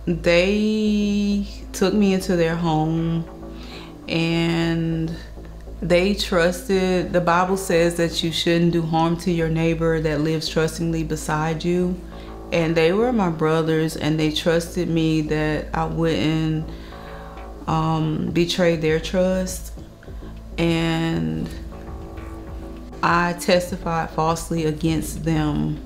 They took me into their home and they trusted. The Bible says that you shouldn't do harm to your neighbor that lives trustingly beside you. And they were my brothers, and they trusted me that I wouldn't betray their trust. And I testified falsely against them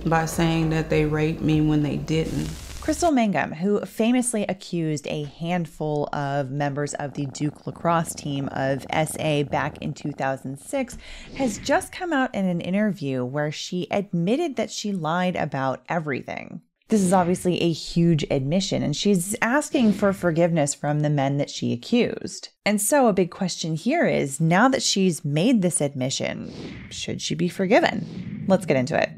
by saying that they raped me when they didn't. Crystal Mangum, who famously accused a handful of members of the Duke lacrosse team of SA back in 2006, has just come out in an interview where she admitted that she lied about everything. This is obviously a huge admission, and she's asking for forgiveness from the men that she accused. And so a big question here is, now that she's made this admission, should she be forgiven? Let's get into it.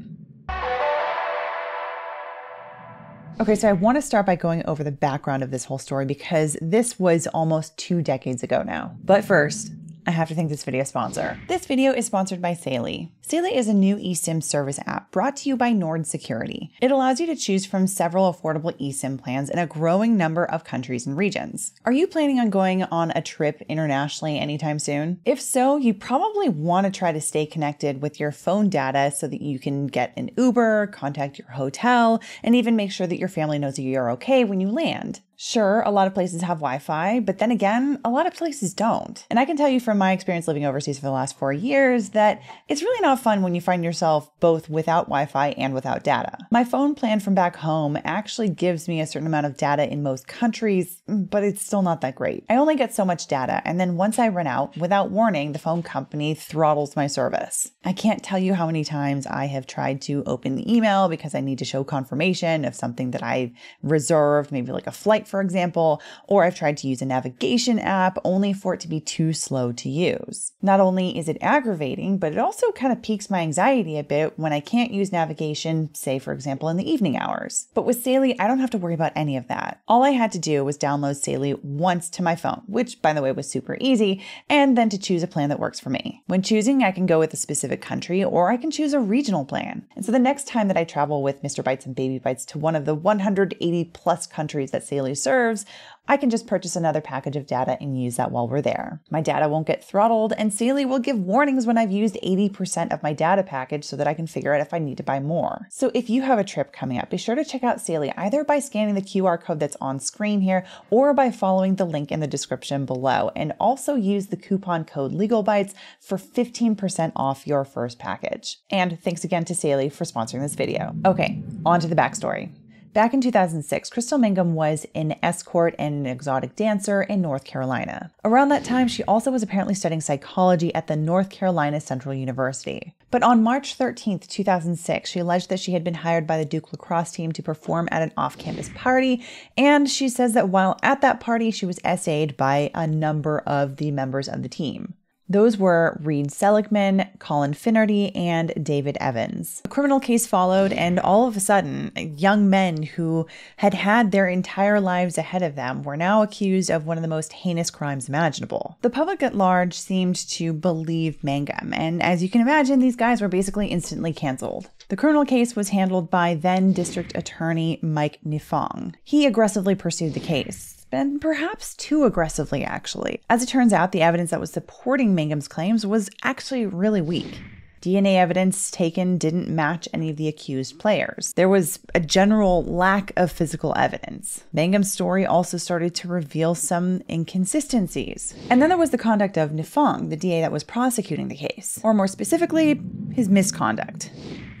Okay, so I want to start by going over the background of this whole story because this was almost 2 decades ago now. But first, I have to thank this video sponsor. This video is sponsored by Saley. Saley is a new eSIM service app brought to you by Nord Security. It allows you to choose from several affordable eSIM plans in a growing number of countries and regions. Are you planning on going on a trip internationally anytime soon? If so, you probably want to try to stay connected with your phone data so that you can get an Uber, contact your hotel, and even make sure that your family knows that you're okay when you land. Sure, a lot of places have Wi-Fi, but then again, a lot of places don't. And I can tell you from my experience living overseas for the last 4 years that it's really not fun when you find yourself both without Wi-Fi and without data. My phone plan from back home actually gives me a certain amount of data in most countries, but it's still not that great. I only get so much data, and then once I run out, without warning, the phone company throttles my service. I can't tell you how many times I have tried to open the email because I need to show confirmation of something that I've reserved, maybe like a flight, for example, or I've tried to use a navigation app only for it to be too slow to use. Not only is it aggravating, but it also kind of piques my anxiety a bit when I can't use navigation, say for example in the evening hours. But with Saley, I don't have to worry about any of that. All I had to do was download Saley once to my phone, which by the way was super easy, and then to choose a plan that works for me. When choosing, I can go with a specific country or I can choose a regional plan. And so the next time that I travel with Mr. Bytes and Baby Bytes to one of the 180 plus countries that Saley serves, I can just purchase another package of data and use that while we're there. My data won't get throttled, and Saley will give warnings when I've used 80% of my data package so that I can figure out if I need to buy more. So if you have a trip coming up, be sure to check out Saley either by scanning the QR code that's on screen here or by following the link in the description below. And also use the coupon code Legalbytes for 15% off your first package. And thanks again to Saley for sponsoring this video. Okay, on to the backstory. Back in 2006, Crystal Mangum was an escort and an exotic dancer in North Carolina. Around that time, she also was apparently studying psychology at the North Carolina Central University. But on March 13th, 2006, she alleged that she had been hired by the Duke lacrosse team to perform at an off-campus party, and she says that while at that party, she was SA'd by a number of the members of the team. Those were Reed Seligman, Colin Finnerty, and David Evans. A criminal case followed, and all of a sudden, young men who had had their entire lives ahead of them were now accused of one of the most heinous crimes imaginable. The public at large seemed to believe Mangum, and as you can imagine, these guys were basically instantly canceled. The criminal case was handled by then District Attorney Mike Nifong. He aggressively pursued the case. And perhaps too aggressively, actually. As it turns out, the evidence that was supporting Mangum's claims was actually really weak. DNA evidence taken didn't match any of the accused players. There was a general lack of physical evidence. Mangum's story also started to reveal some inconsistencies. And then there was the conduct of Nifong, the DA that was prosecuting the case, or more specifically, his misconduct.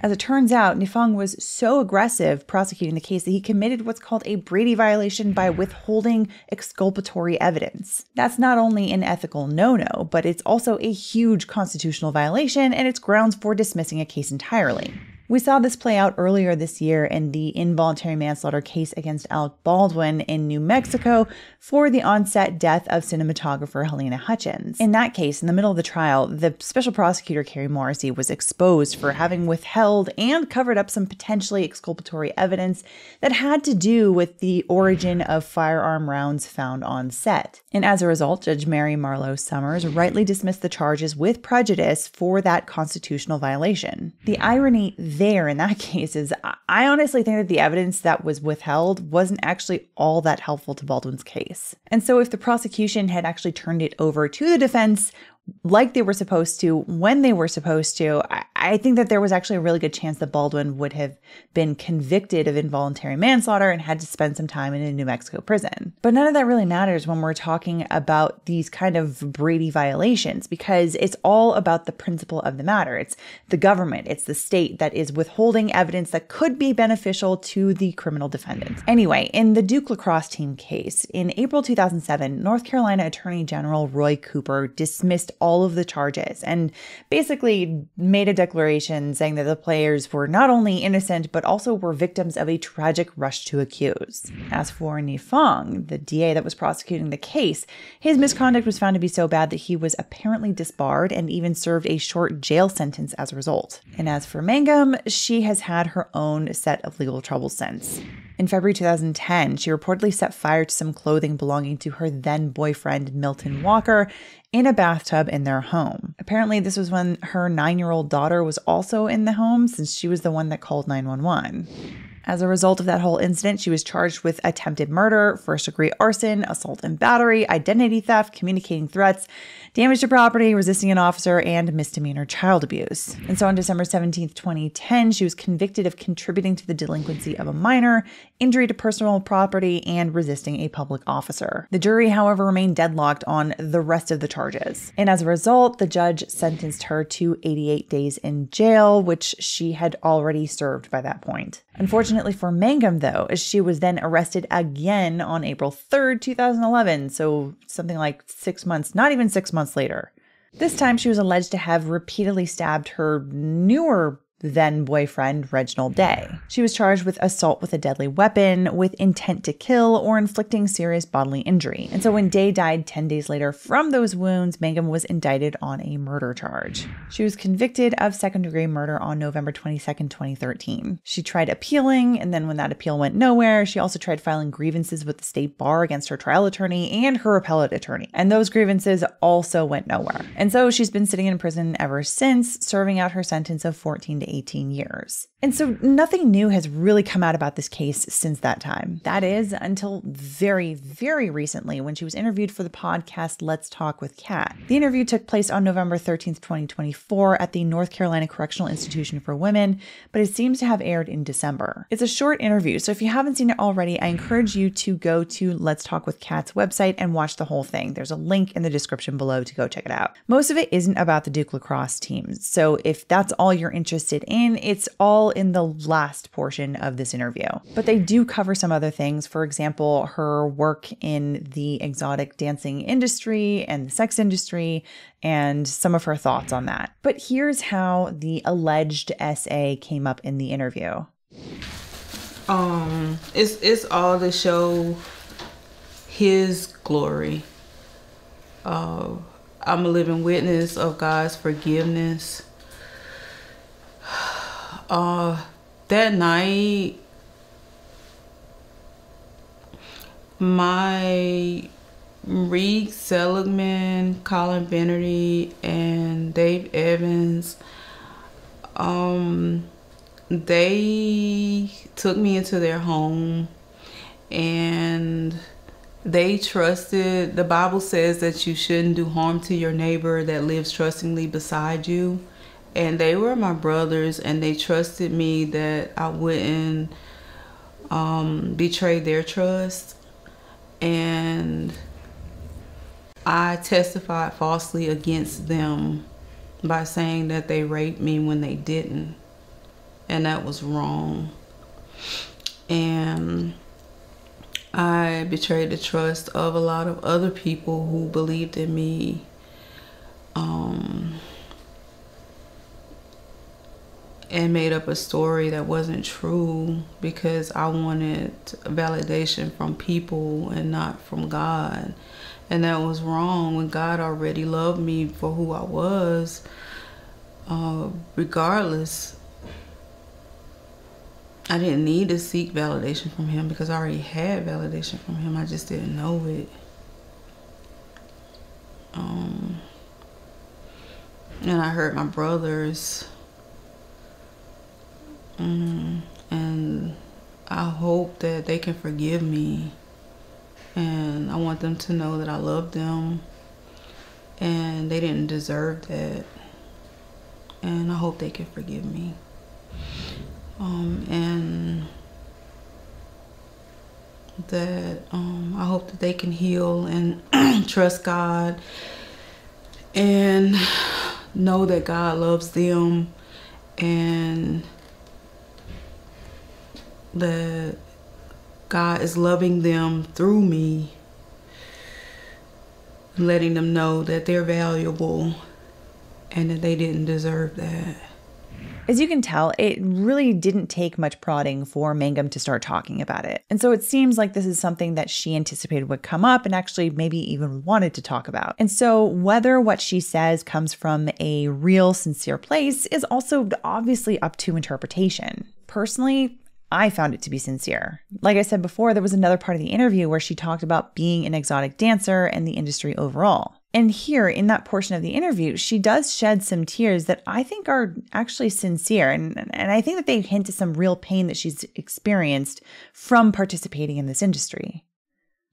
As it turns out, Nifong was so aggressive prosecuting the case that he committed what's called a Brady violation by withholding exculpatory evidence. That's not only an ethical no-no, but it's also a huge constitutional violation, and it's grounds for dismissing a case entirely. We saw this play out earlier this year in the involuntary manslaughter case against Alec Baldwin in New Mexico for the on-set death of cinematographer Helena Hutchins. In that case, in the middle of the trial, the special prosecutor Carrie Morrissey was exposed for having withheld and covered up some potentially exculpatory evidence that had to do with the origin of firearm rounds found on set. And as a result, Judge Mary Marlowe Summers rightly dismissed the charges with prejudice for that constitutional violation. The irony there in that case is I honestly think that the evidence that was withheld wasn't actually all that helpful to Baldwin's case. And so if the prosecution had actually turned it over to the defense like they were supposed to, when they were supposed to, I think that there was actually a really good chance that Baldwin would have been convicted of involuntary manslaughter and had to spend some time in a New Mexico prison. But none of that really matters when we're talking about these kind of Brady violations, because it's all about the principle of the matter. It's the government, it's the state that is withholding evidence that could be beneficial to the criminal defendants. Anyway, in the Duke lacrosse team case, in April 2007, North Carolina Attorney General Roy Cooper dismissed all of the charges and basically made a declaration saying that the players were not only innocent, but also were victims of a tragic rush to accuse. As for Ni Fong, the DA that was prosecuting the case, his misconduct was found to be so bad that he was apparently disbarred and even served a short jail sentence as a result. And as for Mangum, she has had her own set of legal troubles since. In February 2010, she reportedly set fire to some clothing belonging to her then boyfriend, Milton Walker, in a bathtub in their home. Apparently, this was when her 9-year-old daughter was also in the home, since she was the one that called 911. As a result of that whole incident, she was charged with attempted murder, first-degree arson, assault and battery, identity theft, communicating threats, damage to property, resisting an officer, and misdemeanor child abuse. And so on December 17th, 2010, she was convicted of contributing to the delinquency of a minor, injury to personal property, and resisting a public officer. The jury, however, remained deadlocked on the rest of the charges. And as a result, the judge sentenced her to 88 days in jail, which she had already served by that point. Unfortunately for Mangum, though, she was then arrested again on April 3rd, 2011, so something like 6 months, not even 6 months later. This time, she was alleged to have repeatedly stabbed her newer then boyfriend, Reginald Day. She was charged with assault with a deadly weapon, with intent to kill, or inflicting serious bodily injury. And so when Day died 10 days later from those wounds, Mangum was indicted on a murder charge. She was convicted of second-degree murder on November 22nd, 2013. She tried appealing, and then when that appeal went nowhere, she also tried filing grievances with the state bar against her trial attorney and her appellate attorney. And those grievances also went nowhere. And so she's been sitting in prison ever since, serving out her sentence of 14 to 18 years. And so nothing new has really come out about this case since that time. That is until very, very recently when she was interviewed for the podcast Let's Talk with Kat. The interview took place on November 13th, 2024 at the North Carolina Correctional Institution for Women, but it seems to have aired in December. It's a short interview, so if you haven't seen it already, I encourage you to go to Let's Talk with Kat's website and watch the whole thing. There's a link in the description below to go check it out. Most of it isn't about the Duke lacrosse teams, so if that's all you're interested in, it's all in the last portion of this interview. But they do cover some other things. For example, her work in the exotic dancing industry and the sex industry, and some of her thoughts on that. But here's how the alleged SA came up in the interview. It's all to show his glory. I'm a living witness of God's forgiveness. That night, Reed Seligman, Colin Bennerty, and Dave Evans, they took me into their home, and they trusted. The Bible says that you shouldn't do harm to your neighbor that lives trustingly beside you. And they were my brothers, and they trusted me that I wouldn't betray their trust. And I testified falsely against them by saying that they raped me when they didn't. And that was wrong. And I betrayed the trust of a lot of other people who believed in me. And made up a story that wasn't true because I wanted validation from people and not from God. And that was wrong when God already loved me for who I was, regardless. I didn't need to seek validation from him because I already had validation from him. I just didn't know it. And I hurt my brothers. And I hope that they can forgive me. And I want them to know that I love them. And they didn't deserve that. And I hope they can forgive me. And that I hope that they can heal and trust God and know that God loves them, and that God is loving them through me, letting them know that they're valuable and that they didn't deserve that. As you can tell, it really didn't take much prodding for Mangum to start talking about it. And so it seems like this is something that she anticipated would come up and actually maybe even wanted to talk about. And so whether what she says comes from a real, sincere place is also obviously up to interpretation. Personally, I found it to be sincere. Like I said before, there was another part of the interview where she talked about being an exotic dancer and the industry overall. And here, in that portion of the interview, she does shed some tears that I think are actually sincere. And I think that they hint to some real pain that she's experienced from participating in this industry.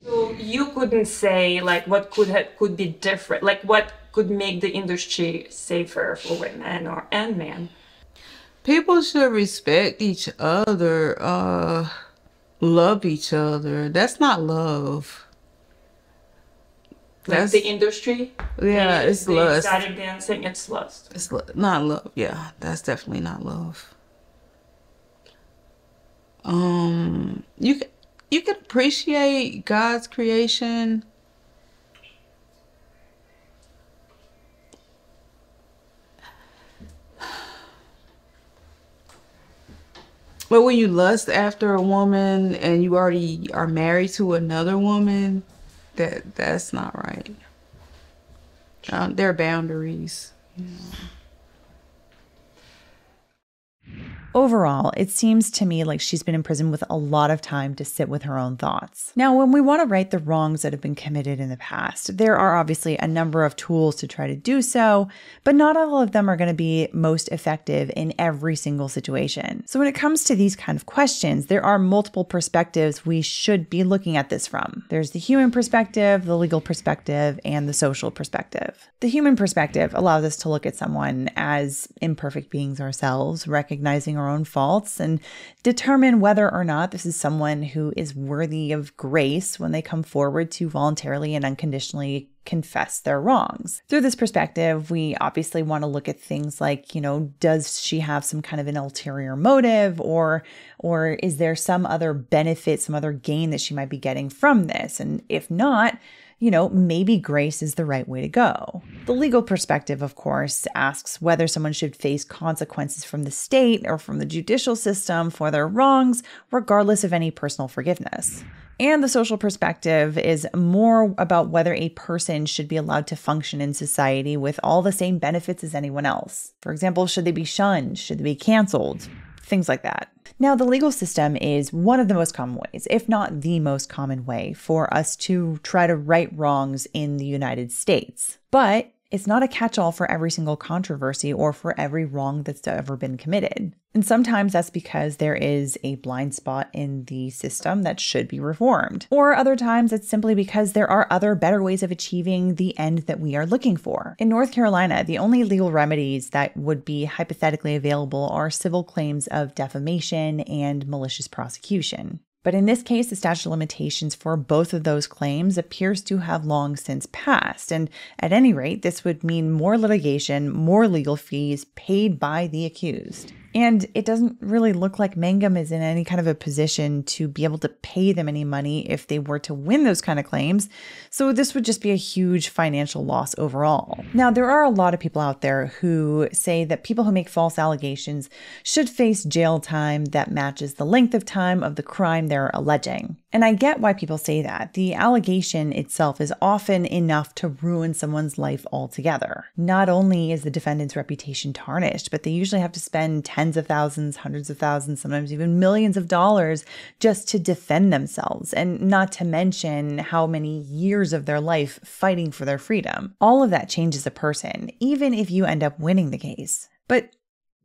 So you couldn't say, like, what could be different? Like, what could make the industry safer for women and men? People should respect each other, love each other. That's not love. Like the industry? Yeah, it's lust. Exotic dancing, it's lust. It's not love. Yeah, that's definitely not love. You can appreciate God's creation. But when you lust after a woman and you already are married to another woman, that's not right. There are boundaries. You know. Overall, it seems to me like she's been in prison with a lot of time to sit with her own thoughts. Now, when we want to right the wrongs that have been committed in the past, there are obviously a number of tools to try to do so, but not all of them are going to be most effective in every single situation. So when it comes to these kind of questions, there are multiple perspectives we should be looking at this from. There's the human perspective, the legal perspective, and the social perspective. The human perspective allows us to look at someone as imperfect beings ourselves, recognizing our own faults, and determine whether or not this is someone who is worthy of grace when they come forward to voluntarily and unconditionally confess their wrongs. Through this perspective, we obviously want to look at things like, does she have some kind of an ulterior motive, or is there some other benefit, some other gain that she might be getting from this? And if not, maybe grace is the right way to go. The legal perspective, of course, asks whether someone should face consequences from the state or from the judicial system for their wrongs, regardless of any personal forgiveness. And the social perspective is more about whether a person should be allowed to function in society with all the same benefits as anyone else. For example, should they be shunned? Should they be canceled? Things like that. Now, the legal system is one of the most common ways, if not the most common way, for us to try to right wrongs in the United States. But it's not a catch-all for every single controversy or for every wrong that's ever been committed. And sometimes that's because there is a blind spot in the system that should be reformed. Or other times it's simply because there are other better ways of achieving the end that we are looking for. In North Carolina, the only legal remedies that would be hypothetically available are civil claims of defamation and malicious prosecution. But in this case, the statute of limitations for both of those claims appears to have long since passed. And at any rate, this would mean more litigation, more legal fees paid by the accused. And it doesn't really look like Mangum is in any kind of a position to be able to pay them any money if they were to win those kind of claims. So this would just be a huge financial loss overall. Now, there are a lot of people out there who say that people who make false allegations should face jail time that matches the length of time of the crime they're alleging. And I get why people say that. The allegation itself is often enough to ruin someone's life altogether. Not only is the defendant's reputation tarnished, but they usually have to spend tens of thousands, hundreds of thousands, sometimes even millions of dollars just to defend themselves, and not to mention how many years of their life fighting for their freedom. All of that changes a person, even if you end up winning the case. But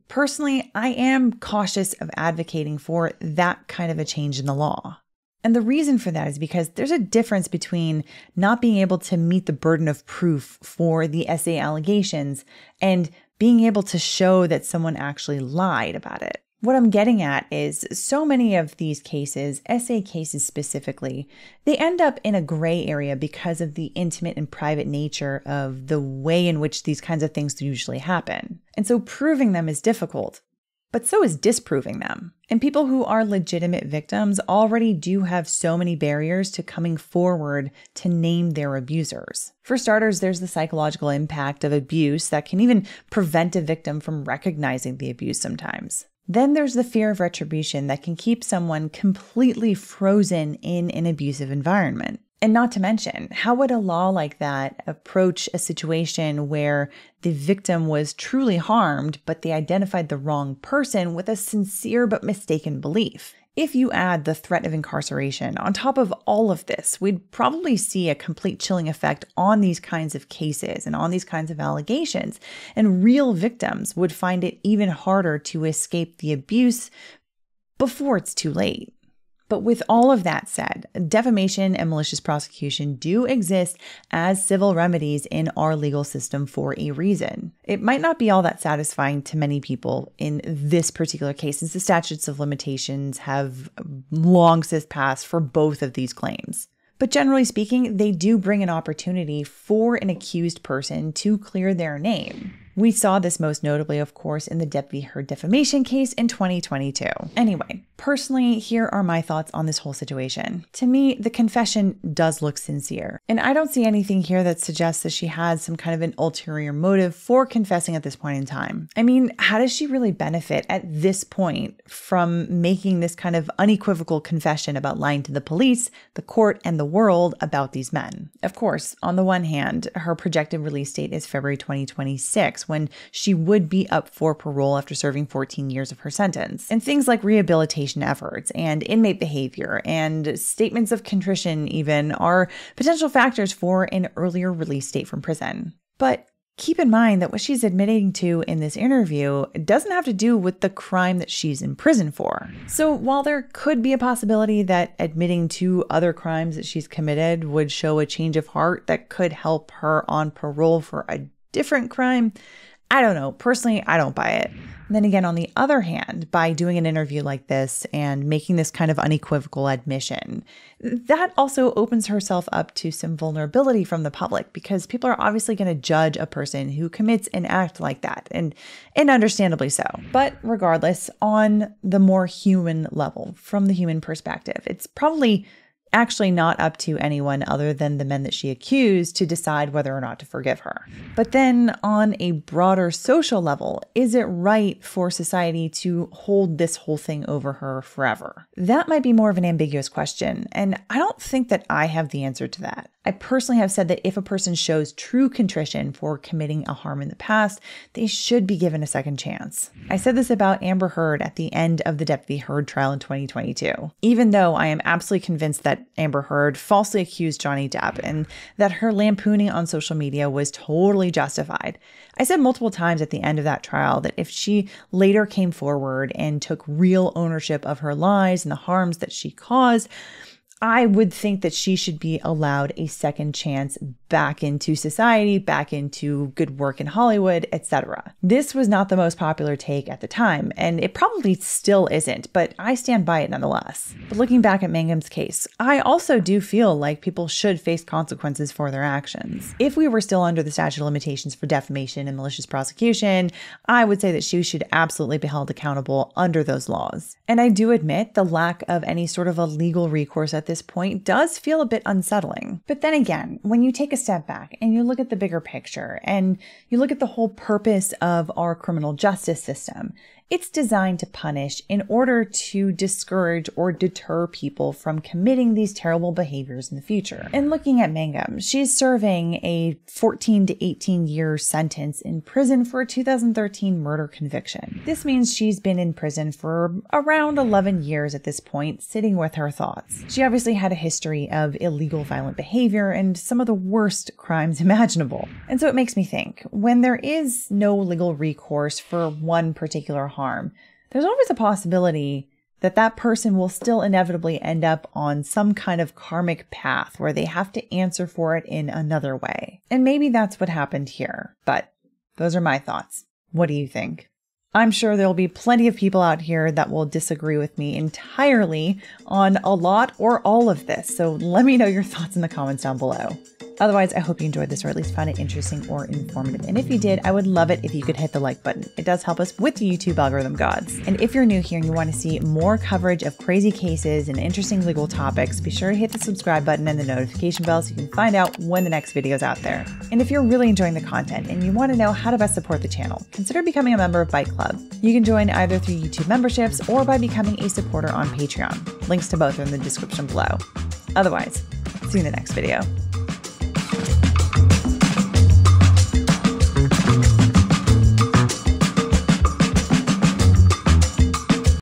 Personally, I am cautious of advocating for that kind of a change in the law. And the reason for that is because there's a difference between not being able to meet the burden of proof for the SA allegations and being able to show that someone actually lied about it. What I'm getting at is so many of these cases, SA cases specifically, they end up in a gray area because of the intimate and private nature of the way in which these kinds of things usually happen. And so proving them is difficult, but so is disproving them. And people who are legitimate victims already do have so many barriers to coming forward to name their abusers. For starters, there's the psychological impact of abuse that can even prevent a victim from recognizing the abuse sometimes. Then there's the fear of retribution that can keep someone completely frozen in an abusive environment. And not to mention, how would a law like that approach a situation where the victim was truly harmed, but they identified the wrong person with a sincere but mistaken belief? If you add the threat of incarceration on top of all of this, we'd probably see a complete chilling effect on these kinds of cases and on these kinds of allegations. And real victims would find it even harder to escape the abuse before it's too late. But with all of that said, defamation and malicious prosecution do exist as civil remedies in our legal system for a reason. It might not be all that satisfying to many people in this particular case, since the statutes of limitations have long since passed for both of these claims. But generally speaking, they do bring an opportunity for an accused person to clear their name. We saw this most notably, of course, in the Depp v. Heard defamation case in 2022. Anyway, personally, here are my thoughts on this whole situation. To me, the confession does look sincere, and I don't see anything here that suggests that she had some kind of an ulterior motive for confessing at this point in time. I mean, how does she really benefit at this point from making this kind of unequivocal confession about lying to the police, the court, and the world about these men? Of course, on the one hand, her projected release date is February 2026, when she would be up for parole after serving 14 years of her sentence. And things like rehabilitation efforts and inmate behavior and statements of contrition even are potential factors for an earlier release date from prison. But keep in mind that what she's admitting to in this interview doesn't have to do with the crime that she's in prison for. So while there could be a possibility that admitting to other crimes that she's committed would show a change of heart that could help her on parole for a different crime, I don't know. Personally, I don't buy it. And then again, on the other hand, by doing an interview like this and making this kind of unequivocal admission, that also opens herself up to some vulnerability from the public, because people are obviously going to judge a person who commits an act like that, and understandably so. But regardless, on the more human level, from the human perspective, it's probably actually not up to anyone other than the men that she accused to decide whether or not to forgive her. But then on a broader social level, is it right for society to hold this whole thing over her forever? That might be more of an ambiguous question, and I don't think that I have the answer to that. I personally have said that if a person shows true contrition for committing a harm in the past, they should be given a second chance. I said this about Amber Heard at the end of the Depp v. Heard trial in 2022. Even though I am absolutely convinced that Amber Heard falsely accused Johnny Depp and that her lampooning on social media was totally justified, I said multiple times at the end of that trial that if she later came forward and took real ownership of her lies and the harms that she caused, I would think that she should be allowed a second chance back into society, back into good work in Hollywood, etc. This was not the most popular take at the time, and it probably still isn't, but I stand by it nonetheless. But looking back at Mangum's case, I also do feel like people should face consequences for their actions. If we were still under the statute of limitations for defamation and malicious prosecution, I would say that she should absolutely be held accountable under those laws. And I do admit the lack of any sort of a legal recourse at this point does feel a bit unsettling. But then again, when you take a step back and you look at the bigger picture and you look at the whole purpose of our criminal justice system, It's designed to punish in order to discourage or deter people from committing these terrible behaviors in the future. And looking at Mangum, she's serving a 14 to 18 year sentence in prison for a 2013 murder conviction. This means she's been in prison for around 11 years at this point, sitting with her thoughts. She obviously had a history of illegal violent behavior and some of the worst crimes imaginable. And so it makes me think, when there is no legal recourse for one particular harm, there's always a possibility that that person will still inevitably end up on some kind of karmic path where they have to answer for it in another way. And maybe that's what happened here, but those are my thoughts. What do you think? I'm sure there'll be plenty of people out here that will disagree with me entirely on a lot or all of this, so let me know your thoughts in the comments down below. Otherwise, I hope you enjoyed this or at least found it interesting or informative. And if you did, I would love it if you could hit the like button. It does help us with the YouTube algorithm gods. And if you're new here and you want to see more coverage of crazy cases and interesting legal topics, be sure to hit the subscribe button and the notification bell so you can find out when the next video is out there. And if you're really enjoying the content and you want to know how to best support the channel, consider becoming a member of Byte Club. You can join either through YouTube memberships or by becoming a supporter on Patreon. Links to both are in the description below. Otherwise, see you in the next video.